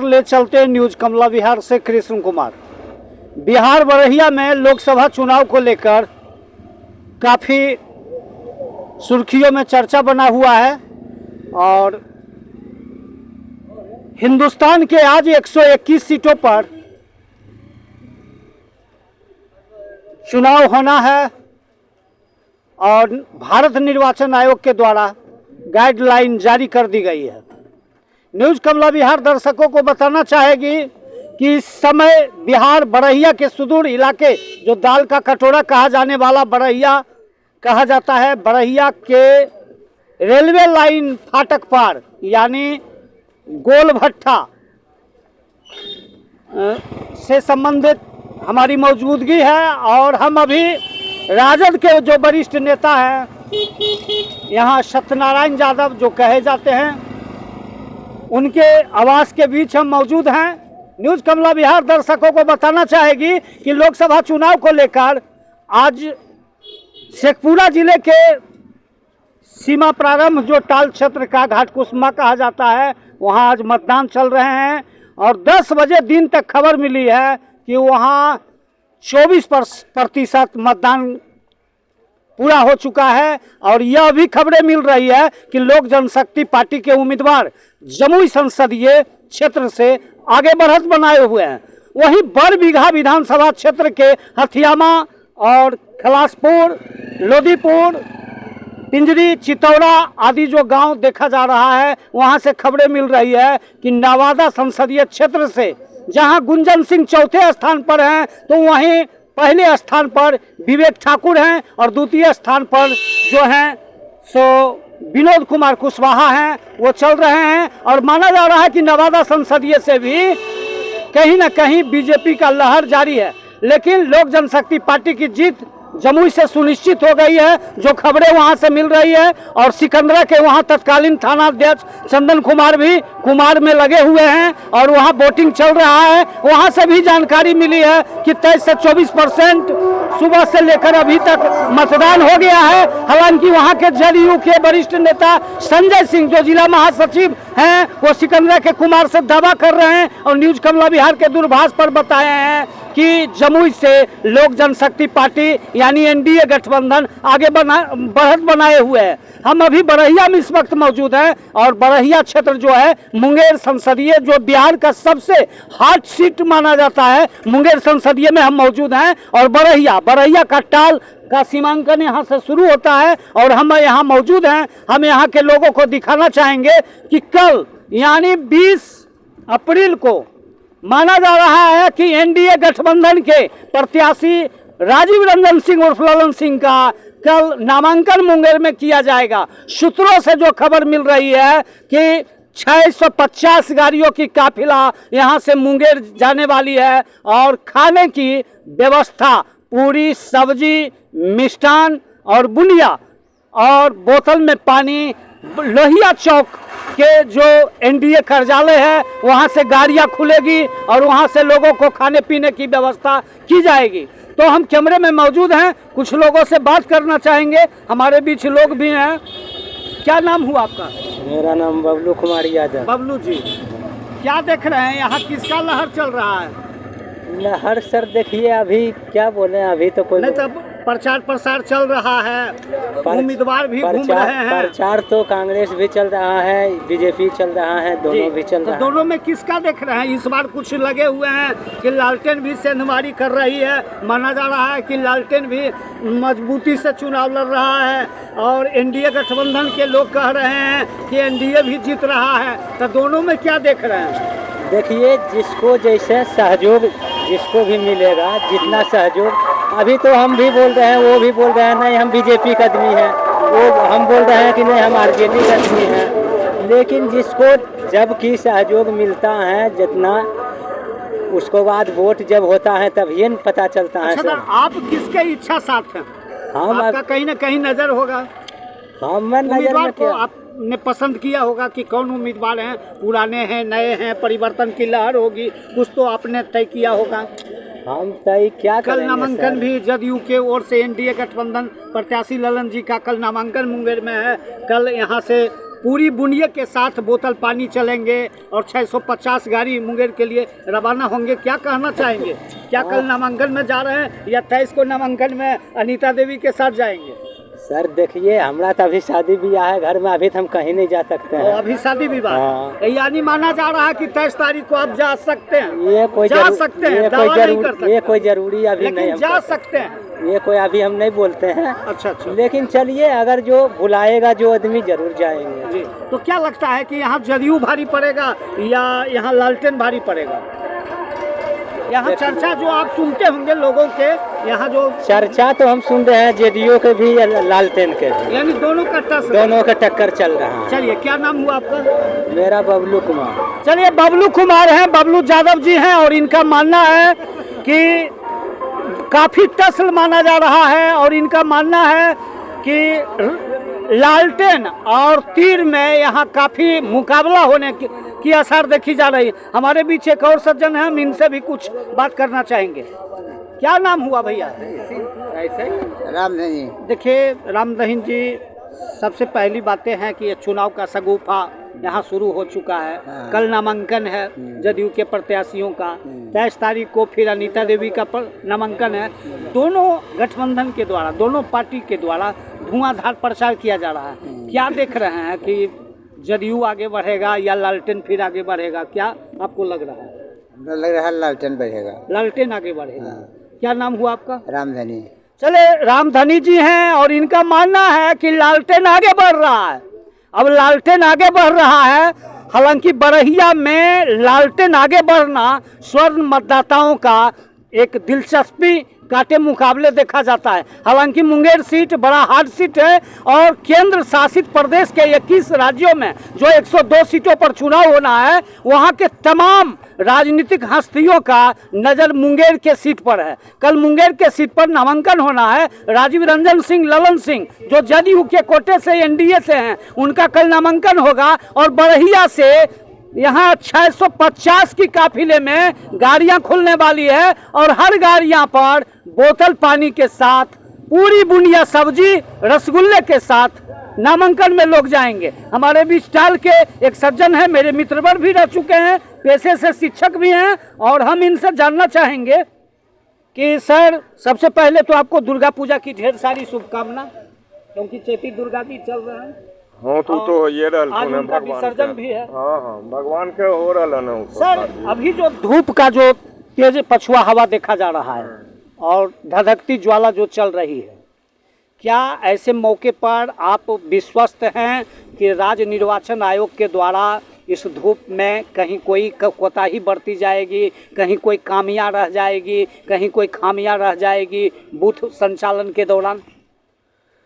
ले चलते न्यूज कमला बिहार से कृष्ण कुमार। बिहार बरहिया में लोकसभा चुनाव को लेकर काफ़ी सुर्खियों में चर्चा बना हुआ है और हिंदुस्तान के आज 121 सीटों पर चुनाव होना है और भारत निर्वाचन आयोग के द्वारा गाइडलाइन जारी कर दी गई है। न्यूज कमला बिहार दर्शकों को बताना चाहेगी कि इस समय बिहार बरहिया के सुदूर इलाके, जो दाल का कटोरा कहा जाने वाला बरहिया कहा जाता है, बरहिया के रेलवे लाइन फाटक पार यानी गोल भट्टा से संबंधित हमारी मौजूदगी है और हम अभी राजद के जो वरिष्ठ नेता हैं यहाँ सत्यनारायण यादव जो कहे जाते हैं, उनके आवास के बीच हम मौजूद हैं। न्यूज कमला बिहार दर्शकों को बताना चाहेगी कि लोकसभा चुनाव को लेकर आज शेखपुरा जिले के सीमा प्रारंभ जो टाल क्षेत्र का घाटकुसुमा कहा जाता है, वहां आज मतदान चल रहे हैं और 10 बजे दिन तक खबर मिली है कि वहां 24% मतदान पूरा हो चुका है। और यह भी खबरें मिल रही है कि लोक जनशक्ति पार्टी के उम्मीदवार जमुई संसदीय क्षेत्र से आगे बढ़त बनाए हुए हैं। वहीं बरबीघा विधानसभा क्षेत्र के हथियामा और खलासपुर, लोदीपुर, पिंजरी, चितौड़ा आदि जो गांव देखा जा रहा है, वहां से खबरें मिल रही है कि नवादा संसदीय क्षेत्र से जहां गुंजन सिंह चौथे स्थान पर हैं, तो वहीं पहले स्थान पर विवेक ठाकुर हैं और द्वितीय स्थान पर जो हैं सो विनोद कुमार कुशवाहा हैं, वो चल रहे हैं। और माना जा रहा है कि नवादा संसदीय से भी कहीं ना कहीं बीजेपी का लहर जारी है, लेकिन लोक जनशक्ति पार्टी की जीत जमुई से सुनिश्चित हो गई है, जो खबरें वहां से मिल रही है। और सिकंदरा के वहां तत्कालीन थाना अध्यक्ष चंदन कुमार भी कुमार में लगे हुए हैं और वहां वोटिंग चल रहा है। वहां से भी जानकारी मिली है कि 23 से 24% सुबह से लेकर अभी तक मतदान हो गया है। हालांकि वहां के जदयू के वरिष्ठ नेता संजय सिंह जो जिला महासचिव हैं, वो सिकंदरा के कुमार से दावा कर रहे हैं और न्यूज कमला बिहार के दूरभाष पर बताए हैं कि जमुई से लोक जनशक्ति पार्टी यानी एनडीए गठबंधन आगे बढ़त बनाए हुए है। हम अभी बरहिया में इस वक्त मौजूद हैं और बरहिया क्षेत्र जो है मुंगेर संसदीय, जो बिहार का सबसे हॉट सीट माना जाता है, मुंगेर संसदीय में हम मौजूद हैं। और बरहिया का टाल का सीमांकन यहाँ से शुरू होता है और हम यहाँ मौजूद हैं। हम यहाँ के लोगों को दिखाना चाहेंगे कि कल यानी 20 अप्रैल को माना जा रहा है कि एनडीए गठबंधन के प्रत्याशी राजीव रंजन सिंह उर्फ ललन सिंह का कल नामांकन मुंगेर में किया जाएगा। सूत्रों से जो खबर मिल रही है कि 650 गाड़ियों की काफिला यहां से मुंगेर जाने वाली है और खाने की व्यवस्था, पूरी, सब्जी, मिष्ठान और बुनिया और बोतल में पानी लोहिया चौक के जो एनडीए कार्यालय है वहां से गाड़ियां खुलेगी और वहां से लोगों को खाने पीने की व्यवस्था की जाएगी। तो हम कैमरे में मौजूद हैं, कुछ लोगों से बात करना चाहेंगे। हमारे बीच लोग भी हैं। क्या नाम हुआ आपका? मेरा नाम बबलू कुमार यादव। बबलू जी, क्या देख रहे हैं यहाँ, किसका लहर चल रहा है? लहर सर देखिए, अभी क्या बोले, अभी तो कोई नहीं, तब प्रचार प्रसार चल रहा है, उम्मीदवार भी घूम रहे हैं। प्रचार तो कांग्रेस भी चल रहा है, बीजेपी चल रहा है, दोनों भी चल रहा है। दोनों में किसका देख रहे हैं? इस बार कुछ लगे हुए हैं कि लालटेन भी सेंधमारी कर रही है। माना जा रहा है कि लालटेन भी मजबूती से चुनाव लड़ रहा है और एनडीए गठबंधन के लोग कह रहे हैं कि एनडीए भी जीत रहा है। तो दोनों में क्या देख रहे हैं? देखिए, जिसको जैसे सहयोग जिसको भी मिलेगा, जितना सहयोग, अभी तो हम भी बोल रहे हैं, वो भी बोल रहे हैं नहीं हम बीजेपी का आदमी हैं, वो हम बोल रहे हैं कि नहीं हम आरजेडी का आदमी हैं। लेकिन जिसको जब की सहयोग मिलता है जितना, उसको बाद वोट जब होता है तब ये पता चलता है। अच्छा, आप किसके इच्छा साथ हैं? हम आपका कहीं ना कहीं नजर होगा, हम नजर में क्या आपने पसंद किया होगा कि कौन उम्मीदवार हैं, पुराने हैं, नए हैं, परिवर्तन की लहर होगी, कुछ तो आपने तय किया होगा। हम तय क्या कल नामांकन भी जदयू के ओर से एनडीए गठबंधन प्रत्याशी ललन जी का कल नामांकन मुंगेर में है। कल यहाँ से पूरी बुनिया के साथ बोतल पानी चलेंगे और 650 गाड़ी मुंगेर के लिए रवाना होंगे। क्या कहना चाहेंगे? क्या कल नामांकन में जा रहे हैं या 23 को नामांकन में अनीता देवी के साथ जाएंगे? सर देखिए, हमारा तो अभी शादी ब्याह है घर में, अभी तो हम कहीं नहीं जा सकते हैं। अभी शादी विवाह हाँ। यानी माना जा रहा है कि 23 तारीख को आप जा सकते हैं। ये कोई जा सकते हैं, दावा नहीं कर सकते। ये कोई जरूरी अभी नहीं, लेकिन हम जा कर सकते हैं। ये कोई अभी हम नहीं बोलते हैं। अच्छा अच्छा। लेकिन चलिए, अगर जो बुलाएगा जो आदमी जरूर जाएंगे जी, तो क्या लगता है कि यहाँ जदयू भारी पड़ेगा या यहाँ लालटेन भारी पड़ेगा? यहाँ चर्चा जो आप सुनते होंगे लोगों के, यहाँ जो चर्चा तो हम सुन रहे हैं जेडीयू के भी लालटेन के भी, यानी दोनों का टस, दोनों का टक्कर चल रहा है। चलिए, क्या नाम हुआ आपका? मेरा बबलू कुमार। चलिए, बबलू कुमार हैं, बबलू यादव जी हैं और इनका मानना है कि काफी टसल माना जा रहा है और इनका मानना है कि लालटेन और तीर में यहाँ काफी मुकाबला होने की आसार देखी जा रही है। हमारे बीच एक और सज्जन हैं, हम इनसे भी कुछ बात करना चाहेंगे। क्या नाम हुआ भैया? रामधनी। देखिए रामदहीन जी, सबसे पहली बातें हैं कि ये चुनाव का शगुफा यहाँ शुरू हो चुका है। कल नामांकन है जदयू के प्रत्याशियों का, 23 तारीख को फिर अनीता देवी का नामांकन है। दोनों गठबंधन के द्वारा, दोनों पार्टी के द्वारा धुआंधार प्रचार किया जा रहा है। क्या देख रहे हैं कि जदयू आगे बढ़ेगा या लालटेन फिर आगे बढ़ेगा? क्या आपको लग रहा है? लग रहा है लालटेन बढ़ेगा। लालटेन आगे बढ़ेगा। क्या नाम हुआ आपका? रामधनी। चले, रामधनी जी हैं और इनका मानना है कि लालटेन आगे बढ़ रहा है। अब लालटेन आगे बढ़ रहा है, हालांकि बरहिया में लालटेन आगे बढ़ना स्वर्ण मतदाताओं का एक दिलचस्पी काटे मुकाबले देखा जाता है। हालांकि मुंगेर सीट बड़ा हार्ड सीट है और केंद्र शासित प्रदेश के 21 राज्यों में जो 102 सीटों पर चुनाव होना है, वहां के तमाम राजनीतिक हस्तियों का नज़र मुंगेर के सीट पर है। कल मुंगेर के सीट पर नामांकन होना है। राजीव रंजन सिंह, ललन सिंह जो जदयू के कोटे से एनडीए से हैं, उनका कल नामांकन होगा और बरहिया से यहाँ 650 की काफिले में गाड़ियां खुलने वाली है और हर गाड़ियां पर बोतल पानी के साथ, पूरी बुनिया सब्जी, रसगुल्ले के साथ नामांकन में लोग जाएंगे। हमारे बीच टाल के एक सज्जन हैं, मेरे मित्रवर भी रह चुके हैं, पेशे से शिक्षक भी हैं और हम इनसे जानना चाहेंगे कि सर, सबसे पहले तो आपको दुर्गा पूजा की ढेर सारी शुभकामना, क्योंकि चैती दुर्गा भी चल रहा है। हाँ, तो ये आज उनका विसर्जन भी है। हाँ, भगवान के हो रहा है। सर, अभी जो धूप का जो तेज पछुआ हवा देखा जा रहा है और धधकती ज्वाला जो चल रही है, क्या ऐसे मौके पर आप विश्वस्त हैं कि राज्य निर्वाचन आयोग के द्वारा इस धूप में कहीं कोई कोताही बरती जाएगी, कहीं कोई खामियां रह जाएगी, कहीं कोई खामियां रह जाएगी बूथ संचालन के दौरान?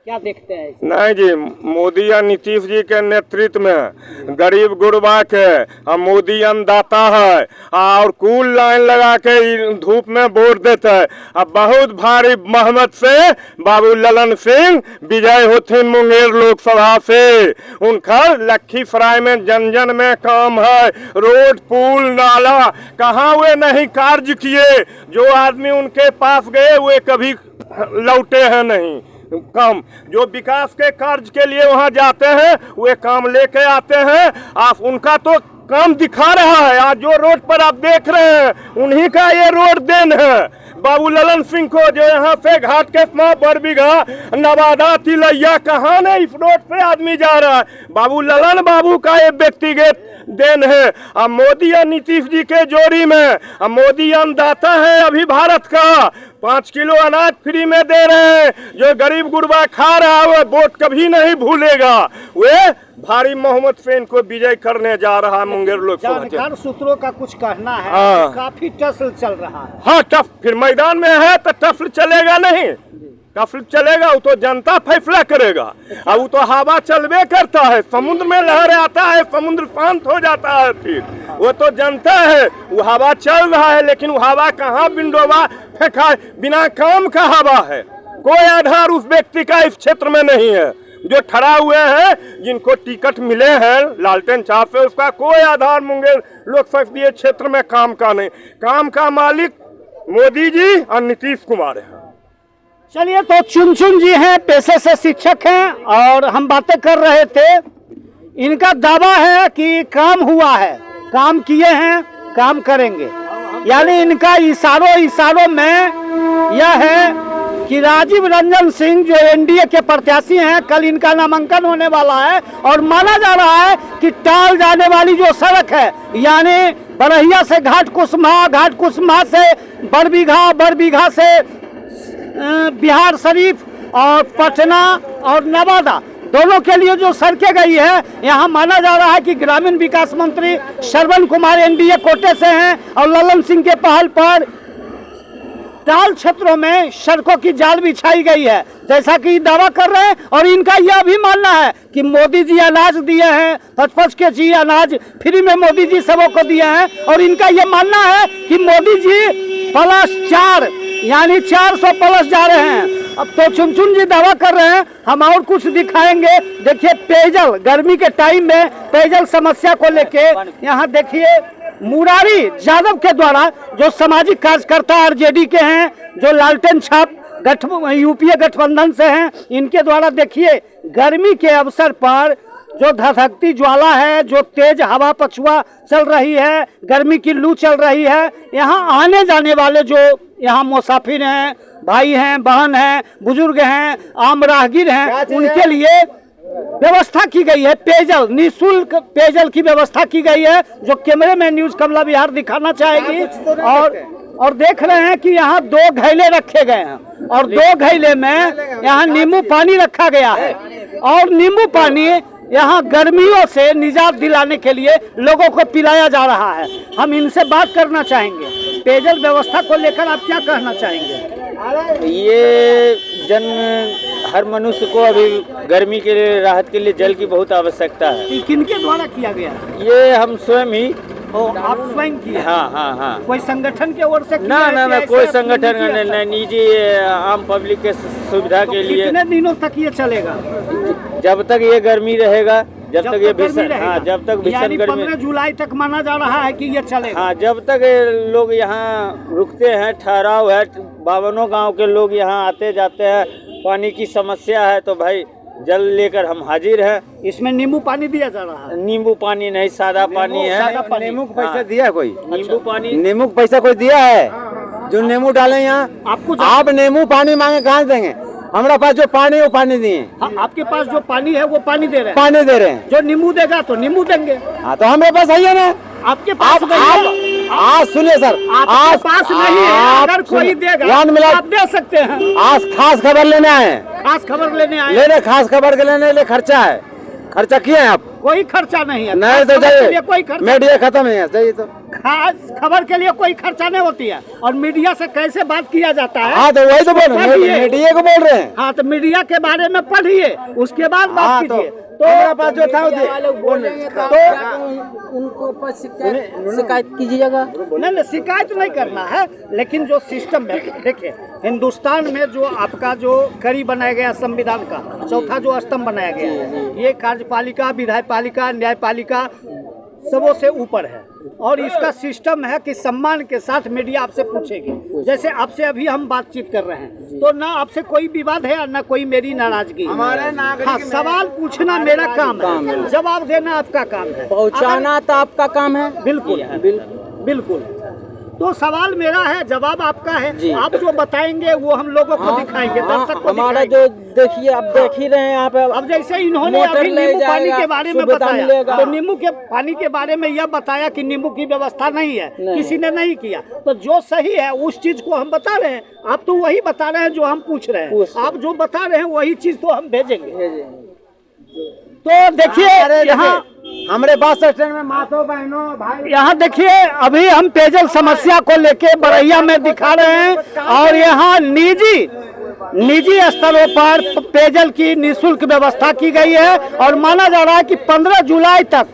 क्या देखते हैं? नहीं जी, मोदी या नीतीश जी के नेतृत्व में गरीब गुरबा के मोदी अन्नदाता है और कुल लाइन लगा के धूप में वोट देता है। अब बहुत भारी बहुमत से बाबू ललन सिंह विजय होते मुंगेर लोकसभा से। उनका लखीसराय में जन जन में काम है, रोड पुल नाला कहाँ वे नहीं कार्य किए। जो आदमी उनके पास गए वे कभी लौटे हैं नहीं। काम जो विकास के कार्य के लिए वहां जाते हैं वे काम लेके आते हैं। आप उनका तो काम दिखा रहा है। आज जो रोड पर आप देख रहे हैं उन्हीं का ये रोड देन है बाबू ललन सिंह को, जो यहाँ से घाट के बरबीघा नवादा तिलैया कहाँ नहीं इस रोड पे आदमी जा रहा है। बाबू ललन बाबू का ये व्यक्तिगत देन है। अब मोदी और नीतीश जी के जोड़ी में, अब मोदी अन्नदाता है अभी भारत का, 5 किलो अनाज फ्री में दे रहे हैं। जो गरीब गुरबा खा रहा है वो वोट कभी नहीं भूलेगा। वे भारी मोहम्मद से इनको विजय करने जा रहा है मुंगेर लोकसभा। जानकार सूत्रों का कुछ कहना है कि काफी टसल चल रहा है। हाँ, टफ फिर मैदान में है तो टफ चलेगा नहीं, टफ चलेगा वो तो जनता फैसला करेगा। अब वो तो हवा चलबे करता है, समुद्र में लहर आता है, समुद्र शांत हो जाता है, फिर वो तो जनता है। वो हवा चल रहा है लेकिन वो हवा कहाँ बिंडोवा फेंका, बिना काम का हवा है। कोई आधार उस व्यक्ति का इस क्षेत्र में नहीं है। जो ठहरा हुए हैं, जिनको टिकट मिले हैं लालटेन छाप से, उसका कोई आधार मुंगेर लोकसभा क्षेत्र में काम का नहीं। काम का मालिक मोदी जी और नीतीश कुमार है। चलिए, तो चुन चुन जी हैं, पेशे से शिक्षक हैं और हम बातें कर रहे थे इनका दावा है कि काम हुआ है, काम किए हैं, काम करेंगे। यानी इनका इशारों में यह है कि राजीव रंजन सिंह जो एनडीए के प्रत्याशी हैं, कल इनका नामांकन होने वाला है और माना जा रहा है कि टाल जाने वाली जो सड़क है, यानी बरहिया से घाट कुसमा से बरबीघा से बिहार शरीफ और पटना और नवादा, दोनों के लिए जो सड़कें गई है, यहाँ माना जा रहा है कि ग्रामीण विकास मंत्री श्रवण कुमार एनडीए कोटे से हैं और ललन सिंह के पहल पर टाल क्षेत्रों में सड़कों की जाल बिछाई गई है, जैसा कि दावा कर रहे हैं। और इनका यह भी मानना है कि मोदी जी अनाज दिए हैं, 55 के जी अनाज फ्री में मोदी जी सबों को दिए हैं। और इनका यह मानना है कि मोदी जी +4 यानी 400 प्लस जा रहे हैं। अब तो चुनचुन जी दावा कर रहे हैं, हम और कुछ दिखाएंगे। देखिए पेयजल, गर्मी के टाइम में पेयजल समस्या को लेके यहाँ देखिए मुरारी यादव के द्वारा, जो सामाजिक कार्यकर्ता आरजेडी के हैं, जो लालटेन छाप यूपीए गठबंधन से हैं, इनके द्वारा देखिए गर्मी के अवसर पर जो धधकती ज्वाला है, जो तेज हवा पछुआ चल रही है, गर्मी की लू चल रही है, यहाँ आने जाने वाले जो यहाँ मुसाफिर हैं, भाई हैं, बहन हैं, बुजुर्ग हैं, आम राहगीर हैं, उनके लिए व्यवस्था की गई है। पेयजल, निःशुल्क पेयजल की व्यवस्था की गई है, जो कैमरे में न्यूज कमला बिहार दिखाना चाहेगी। और देख रहे हैं कि यहाँ 2 घैले रखे गए हैं और 2 घैले में यहाँ नींबू पानी रखा गया है और नींबू पानी यहाँ गर्मियों से निजात दिलाने के लिए लोगों को पिलाया जा रहा है। हम इनसे बात करना चाहेंगे, पेयजल व्यवस्था को लेकर आप क्या कहना चाहेंगे? ये हर मनुष्य को अभी गर्मी के लिए, राहत के लिए जल की बहुत आवश्यकता है। किनके द्वारा किया गया? ये हम स्वयं ही। आप स्वयं किए? हाँ। कोई संगठन के ओर से? ना, कोई संगठन नहीं, निजी आम पब्लिक के सुविधा के लिए। कितने दिनों तक ये चलेगा? जब तक ये गर्मी रहेगा, जब तक ये भीषण गर्मी, 15 जुलाई तक माना जा रहा है कि ये चलेगा। हाँ, जब तक लोग यहाँ रुकते हैं, ठहराव है, 52 गांव के लोग यहाँ आते जाते हैं, पानी की समस्या है, तो भाई जल लेकर हम हाजिर हैं। इसमें नींबू पानी दिया जा रहा है? नींबू पानी नहीं, सादा पानी है। नींबू का पैसा दिया कोई? नींबू पानी, नींबू का पैसा कोई दिया है? जो नींबू डाले यहाँ आपको, आप नींबू पानी मांगे कहाँ देंगे? हमारे पास जो पानी है वो पानी दिए। हाँ, आपके पास जो पानी है वो पानी दे रहे हैं? पानी दे रहे हैं। जो नींबू देगा तो नींबू देंगे। हाँ, तो हमारे पास है ना। आपके पास आज सुनिए सर, आपके पास नहीं है, अगर कोई देगा आप दे सकते हैं। आज खास खबर लेने आए, खास खबर लेने आए? खास खबर के लेने लिए खर्चा है, खर्चा किए हैं आप? कोई खर्चा नहीं है। नहीं तो जाइए, कोई खर्चा, मीडिया खत्म है, जाइए। तो खास खबर के लिए कोई खर्चा नहीं होती है। और मीडिया से कैसे बात किया जाता है? हाँ, तो वही तो बोल रहे हैं, मीडिया को बोल रहे हैं। हाँ, तो मीडिया के बारे में पढ़िए, उसके बाद बात कीजिए। तो हमारे पास जो था उनको शिकायत कीजिएगा। नहीं, शिकायत नहीं करना है, लेकिन जो सिस्टम है, देखिए हिंदुस्तान में जो आपका जो कड़ी बनाया गया संविधान का, चौथा जो स्तंभ बनाया गया है, ये कार्यपालिका, विधायपालिका, न्यायपालिका सबों से ऊपर है। और इसका सिस्टम है कि सम्मान के साथ मीडिया आपसे पूछेगी। जैसे आपसे अभी हम बातचीत कर रहे हैं, तो ना आपसे कोई विवाद है और ना कोई मेरी नाराजगी। हाँ, सवाल पूछना मेरा काम है, जवाब देना आपका काम है, पहुँचाना तो आपका काम है। बिल्कुल बिल्कुल। तो सवाल मेरा है, जवाब आपका है। आप जो बताएंगे वो हम लोगों को दिखाएंगे, दर्शक को हमारा जो देखिए, अब देख ही रहे हैं यहाँ पे। अब जैसे इन्होंने अभी नींबू पानी के बारे में बताया, तो नींबू के पानी के बारे में यह बताया कि नींबू की व्यवस्था नहीं है, किसी ने नहीं किया। तो जो सही है उस चीज को हम बता रहे हैं, आप तो वही बता रहे हैं जो हम पूछ रहे हैं। आप जो बता रहे हैं वही चीज तो हम भेजेंगे। तो देखिए यहाँ हमारे बस स्टैंड में मातो बहनों भाई, यहाँ देखिए अभी हम पेयजल समस्या को लेके बरैया में दिखा रहे हैं। और यहाँ निजी स्तरों पर पेयजल की निःशुल्क व्यवस्था की गई है और माना जा रहा है कि 15 जुलाई तक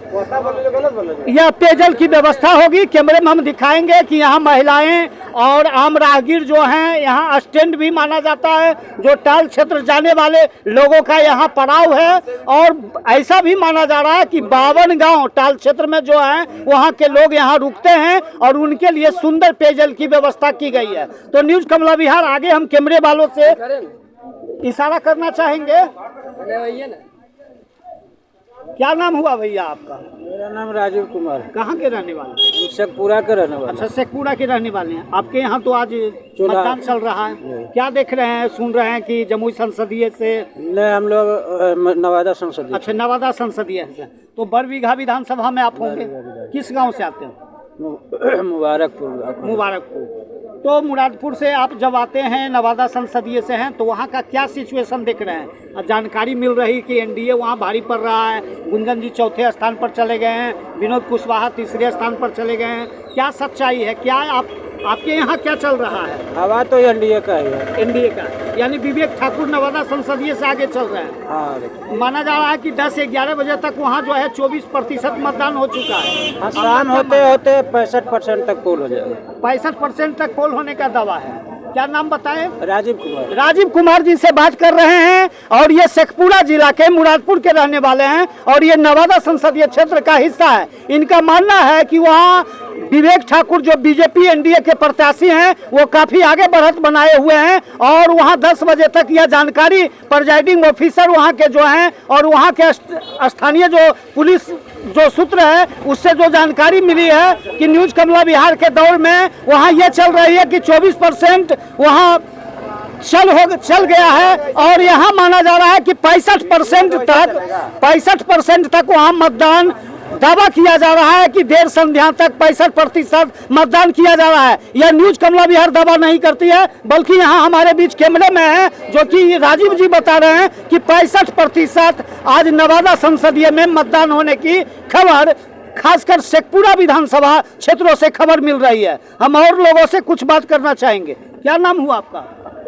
यह पेयजल की व्यवस्था होगी। कैमरे में हम दिखाएंगे कि यहाँ महिलाएं और आम राहगीर जो हैं, यहाँ स्टैंड भी माना जाता है, जो टाल क्षेत्र जाने वाले लोगों का यहाँ पड़ाव है। और ऐसा भी माना जा रहा है कि 52 गांव टाल क्षेत्र में जो है वहाँ के लोग यहाँ रुकते हैं और उनके लिए सुंदर पेयजल की व्यवस्था की गई है। तो न्यूज कमला बिहार आगे हम कैमरे वालों से इशारा करना चाहेंगे। क्या नाम हुआ भैया आपका? मेरा नाम राजीव कुमार, कहाँ के रहने वाले? शेखपुरा के रहने वाला। अच्छा, शेखपुरा के रहने वाले हैं। आपके यहाँ तो आज चुनाव मतदान चल रहा है, क्या देख रहे हैं, सुन रहे हैं कि जमुई संसदीय से? नहीं, हम लोग नवादा संसदीय। अच्छा, नवादा संसदीय से। तो बरबीघा विधानसभा में आप होंगे। किस गांव से आते हैं? मुबारकपुर। मुबारकपुर। तो मुरादपुर से आप जब आते हैं, नवादा संसदीय से हैं, तो वहाँ का क्या सिचुएशन देख रहे हैं? जानकारी मिल रही कि एनडीए वहाँ भारी पड़ रहा है, गुंजन जी चौथे स्थान पर चले गए हैं, विनोद कुशवाहा तीसरे स्थान पर चले गए हैं। क्या सच्चाई है? क्या आपके यहाँ क्या चल रहा है? हवा तो एनडीए का ही है। एनडीए का, यानी विवेक ठाकुर नवादा संसदीय से आगे चल रहे हैं। हाँ, माना जा रहा है कि 10 से 11 बजे तक वहाँ जो है 24% मतदान हो चुका है। शाम होते होते 65% तक पोल हो जाएगा। 65% तक पोल होने का दावा है। क्या नाम बताएं? राजीव कुमार। राजीव कुमार जी से बात कर रहे हैं, और ये शेखपुरा जिला के मुरादपुर के रहने वाले हैं, और ये नवादा संसदीय क्षेत्र का हिस्सा है। इनका मानना है कि वहाँ विवेक ठाकुर जो बीजेपी एनडीए के प्रत्याशी हैं, वो काफी आगे बढ़त बनाए हुए हैं, और वहाँ 10 बजे तक यह जानकारी प्रिजाइडिंग ऑफिसर वहाँ के जो हैं और वहाँ के स्थानीय जो पुलिस जो सूत्र है, उससे जो जानकारी मिली है कि न्यूज कमला बिहार के दौर में वहाँ ये चल रही है कि 24% वहाँ चल गया है, और यहाँ माना जा रहा है कि 65% तक वहाँ मतदान दावा किया जा रहा है कि देर संध्या तक 65% मतदान किया जा रहा है। यह न्यूज कमला बिहार दावा नहीं करती है, बल्कि यहाँ हमारे बीच कैमरे में है जो कि राजीव जी बता रहे हैं कि 65% आज नवादा संसदीय में मतदान होने की खबर खासकर शेखपुरा विधानसभा क्षेत्रों से खबर मिल रही है। हम और लोगों से कुछ बात करना चाहेंगे। क्या नाम हुआ आपका?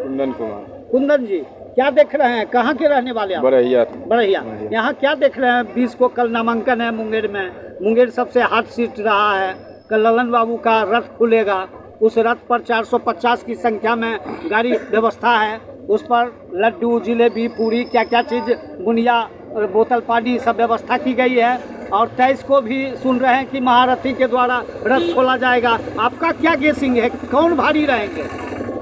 कुंदन कुमार। कुंदन जी, क्या देख रहे हैं? कहाँ के रहने वाले आप? बरहिया। यहाँ क्या देख रहे हैं? 20 को कल नामांकन है मुंगेर में। मुंगेर सबसे हॉट सीट रहा है। कल ललन बाबू का रथ खुलेगा, उस रथ पर 450 की संख्या में गाड़ी व्यवस्था है। उस पर लड्डू, जिलेबी, पूरी, क्या क्या चीज़, बुनिया, बोतल पानी सब व्यवस्था की गई है। और 23 को भी सुन रहे हैं कि महारथी के द्वारा रथ खोला जाएगा। आपका क्या गेसिंग है, कौन भारी रहेंगे?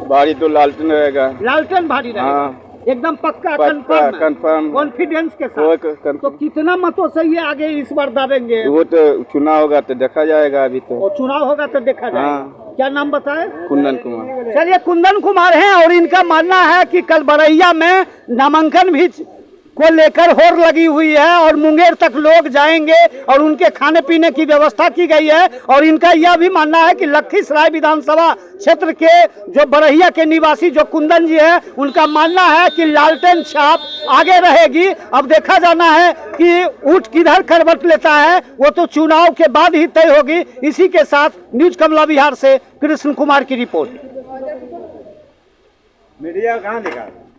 भारी तो लालटेन रहेगा। लालटेन भारी रहेगा। हाँ। एकदम पक्का, कंफर्म कॉन्फिडेंस के साथ। तो कितना मतों से ये आगे इस बार दावेंगे? वो तो चुनाव होगा तो देखा जाएगा। अभी तो और चुनाव होगा तो देखा जाएगा। हाँ। क्या नाम बताए? कुंदन कुमार। चलिए, कुंदन कुमार हैं, और इनका मानना है कि कल बरहिया में नामांकन भी को लेकर होड़ लगी हुई है, और मुंगेर तक लोग जाएंगे और उनके खाने पीने की व्यवस्था की गई है। और इनका यह भी मानना है कि लखीसराय विधानसभा क्षेत्र के जो बरहिया के निवासी जो कुंदन जी है, उनका मानना है कि लालटेन छाप आगे रहेगी। अब देखा जाना है कि ऊँट किधर करवट लेता है, वो तो चुनाव के बाद ही तय होगी। इसी के साथ न्यूज कमला बिहार से कृष्ण कुमार की रिपोर्ट। मीडिया कहाँ दिखा?